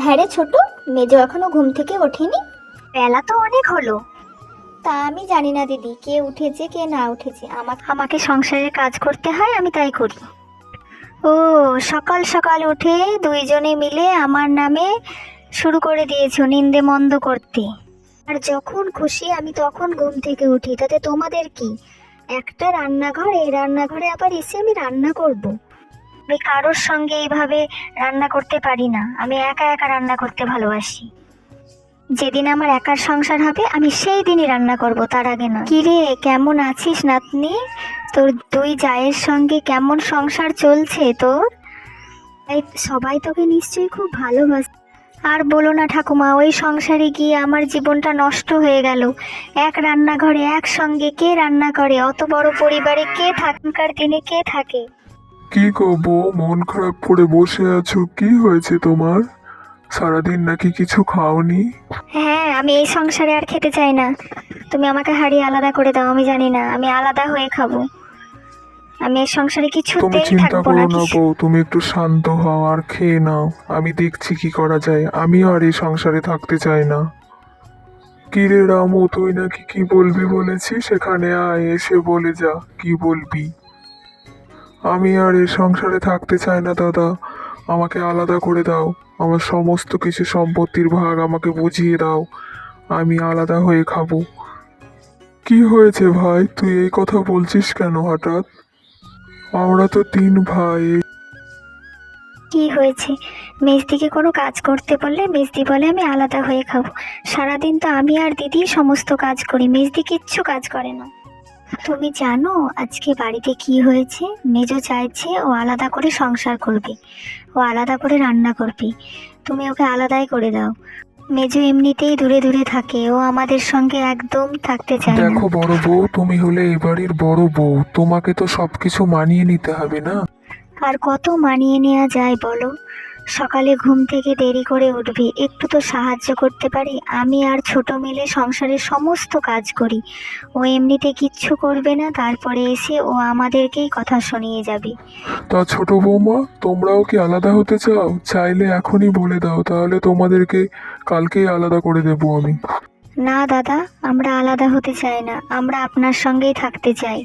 হ্যাঁ রে ছোট, মেজো এখনো ঘুম থেকে ওঠেনি? বেলা তো অনেক হলো। তা আমি জানি না দিদি, কে উঠেছে কে না উঠেছে, আমাকে সংসারের কাজ করতে হয়, আমি তাই করি। ও, সকাল সকাল উঠে দুইজনে মিলে আমার নামে শুরু করে দিয়েছো নিন্দে মন্দ করতে। আর যখন খুশি আমি তখন ঘুম থেকে উঠি, তাতে তোমাদের কি? একটা রান্নাঘর, এই রান্নাঘরে আবার এসে আমি রান্না করব? আমি কারোর সঙ্গে এইভাবে রান্না করতে পারি না। আমি একা একা রান্না করতে ভালোবাসি। যেদিন আমার একার সংসার হবে আমি সেই দিনই রান্না করব, তার আগে না। কিরে, কেমন আছিস নাতনি? তোর দুই জায়ের সঙ্গে কেমন সংসার চলছে তোর? সবাই তোকে নিশ্চয়ই খুব ভালোবাসে। আর বলো না ঠাকুমা, ওই সংসারে গিয়ে আমার জীবনটা নষ্ট হয়ে গেল। এক রান্নাঘরে একসঙ্গে কে রান্না করে? অত বড় পরিবারে কে থাকার দিনে কে থাকে? কি গো বউ, মন খারাপ করে বসে আছো, কি হয়েছে তোমার? সারাদিন নাকি কিছু খাওনি? হ্যাঁ, আমি এই সংসারে আর খেতে চাই না। তুমি আমাকে হাড়ি আলাদা করে দাও, আমি জানি না, আমি আলাদা হয়ে খাবো। আমি এই সংসারে তুমি কিছুতেই চিন্তা থাকবো করো না। না বউ, তুমি একটু শান্ত হও আর খেয়ে নাও। আমি দেখছি কি করা যায়। আমিও আর এই সংসারে থাকতে চাই না। কি রে রামু, তুই নাকি কি বলবি বলেছিস? সেখানে আয়, এসে বলে যা কি বলবি। আমি আর এই সংসারে থাকতে চাই না দাদা, আমাকে আলাদা করে দাও। আমার সমস্ত কিছু সম্পত্তির ভাগ আমাকে বুঝিয়ে দাও, আমি আলাদা হয়ে খাবো। কি হয়েছে ভাই, তুই এই কথা বলছিস কেন হঠাৎ? আমরা তো 3 ভাই। কি হয়েছে? মেজদিকে কোনো কাজ করতে বললে মেজদি বলে আমি আলাদা হয়ে খাবো। সারাদিন তো আমি আর দিদি সমস্ত কাজ করি, মেজদি কিচ্ছু কাজ করে না। তুমি জানো আজকে বাড়িতে কি হয়েছে? মেজো চাইছে ও আলাদা করে সংসার করবে, ও আলাদা করে রান্না করবে। তুমি ওকে আলাদাই করে দাও। মেজো এমনিতেই দূরে দূরে থাকে, ও আমাদের সঙ্গে একদম থাকতে চায় না। দেখো বড় বউ, তুমি হলে এই বাড়ির বড় বউ, তোমাকে তো সবকিছু মানিয়ে নিতে হবে না? আর কত মানিয়ে নেওয়া যায় বলো? সকালে ঘুম থেকে দেরি করে উঠবে, একটু তো সাহায্য করতে পারি। আমি আর ছোট মিলে সংসারের সমস্ত কাজ করি, ও এমনিতে কিচ্ছু করবে না, তারপরে এসে ও আমাদেরকেই কথা শুনিয়ে যাবে। তা ছোট বৌমা, তোমরাও কি আলাদা হতে চাও? চাইলে এখনই বলে দাও, তাহলে তোমাদেরকে কালকেই আলাদা করে দেবো আমি। না দাদা, আমরা আলাদা হতে চাই না, আমরা আপনার সঙ্গেই থাকতে চাই।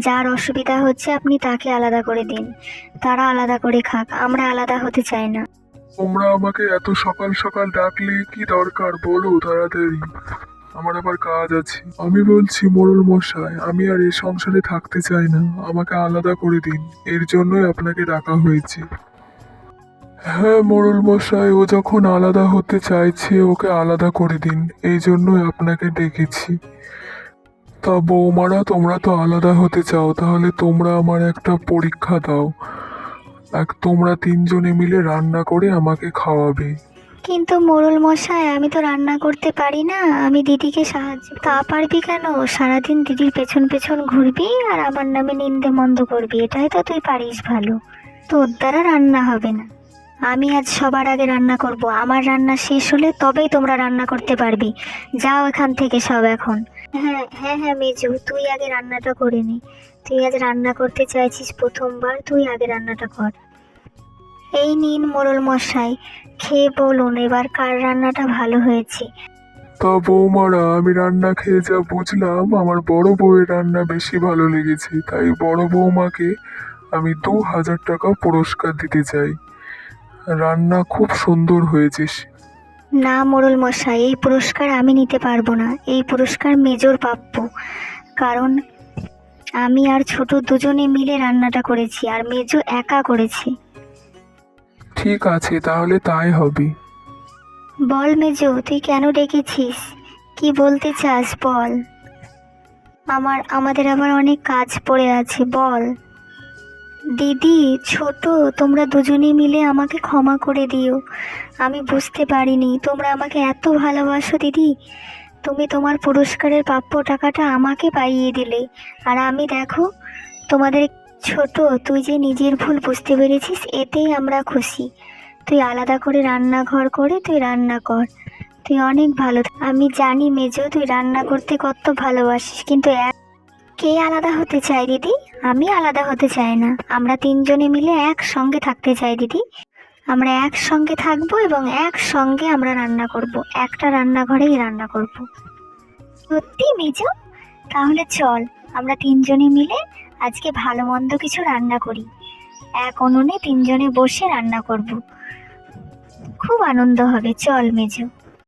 যার অসুবিধা হচ্ছে আপনি তাকে আলাদা করে দিন, তারা আলাদা করে খাক, আমরা আলাদা হতে চাই না। তোমরা আমাকে এত সকাল সকাল ডাকলে কি দরকার বলো তাড়াতাড়ি, আমার আবার কাজ আছে। আমি বলছি মোড়ল মশাই, আমি আর এই সংসারে থাকতে চাই না, আমাকে আলাদা করে দিন, এর জন্যই আপনাকে ডাকা হয়েছে। হ্যাঁ মোড়ল মশাই, ও যখন আলাদা হতে চাইছে ওকে আলাদা করে দিন, এই জন্যই আপনাকে ডেকেছি। তা বৌমারা, তোমরা তো আলাদা হতে চাও, তাহলে তোমরা আমার একটা পরীক্ষা দাও। তোমরা 3জনে মিলে রান্না করে আমাকে খাওয়াবে। কিন্তু মোড়ল মশাই, আমি তো রান্না করতে পারি না, আমি দিদিকে সাহায্য। তা পারবি কেন? সারাদিন দিদির পেছন পেছন ঘুরবি আর আমার নামে নিন্দে মন্দ করবি, এটাই তো তুই পারিস ভালো। তোর দ্বারা রান্না হবে না। আমি আজ সবার আগে রান্না করব, আমার রান্না শেষ হলে তবেই তোমরা রান্না করতে পারবে। যাও এখান থেকে সব এখন। হ্যাঁ হ্যাঁ হ্যাঁ মেজু, তুই আগে রান্নাটা করে নে। তুই আজ রান্না করতে চাইছিস প্রথমবার, তুই আগে রান্নাটা কর। এই নিন মোড়ল মশাই, খেয়ে বলুন এবার কার রান্নাটা ভালো হয়েছে। তা বৌমারা, আমি রান্না খেয়ে যা বুঝলাম, আমার বড় বউয়ের রান্না বেশি ভালো লেগেছে, তাই বড় বৌমাকে আমি 2000 টাকা পুরস্কার দিতে চাই। রান্না খুব সুন্দর হয়েছে। না মোড়ল মশাই, এই পুরস্কার আমি নিতে পারবো না, এই পুরস্কার মেজর প্রাপ্য। কারণ আমি আর ছোট দুজনে মিলে রান্নাটা করেছি, আর মেজো একা করেছে। ঠিক আছে, তাহলে তাই হবে। বল মেজো, তুই কেন ডেকেছিস? কি বলতে চাস বল। আমাদের আবার অনেক কাজ পড়ে আছে, বল। দিদি, ছোট, তোমরা দুজনে মিলে আমাকে ক্ষমা করে দিও। আমি বুঝতে পারিনি তোমরা আমাকে এত ভালোবাসো দিদি। তুমি তোমার পুরস্কারের প্রাপ্য টাকাটা আমাকে পাইয়ে দিলে, আর আমি দেখো তোমাদের। ছোট, তুই যে নিজের ভুল বুঝতে পেরেছিস, এতেই আমরা খুশি। তুই আলাদা করে রান্নাঘর করে তুই রান্না কর, তুই অনেক ভালো। আমি জানি মেজো, তুই রান্না করতে কত ভালোবাসিস, কিন্তু কে আলাদা হতে চায় দিদি? আমি আলাদা হতে চাই না, আমরা 3জনে মিলে একসঙ্গে থাকতে চাই দিদি। আমরা একসঙ্গে থাকবো এবং একসঙ্গে আমরা রান্না করব, একটা রান্নাঘরেই রান্না করব। সত্যি মেজো? তাহলে চল আমরা তিনজনে মিলে আজকে ভালো মন্দ কিছু রান্না করি, এক উনুনে তিনজনে বসে রান্না করব, খুব আনন্দ হবে। চল মেজো।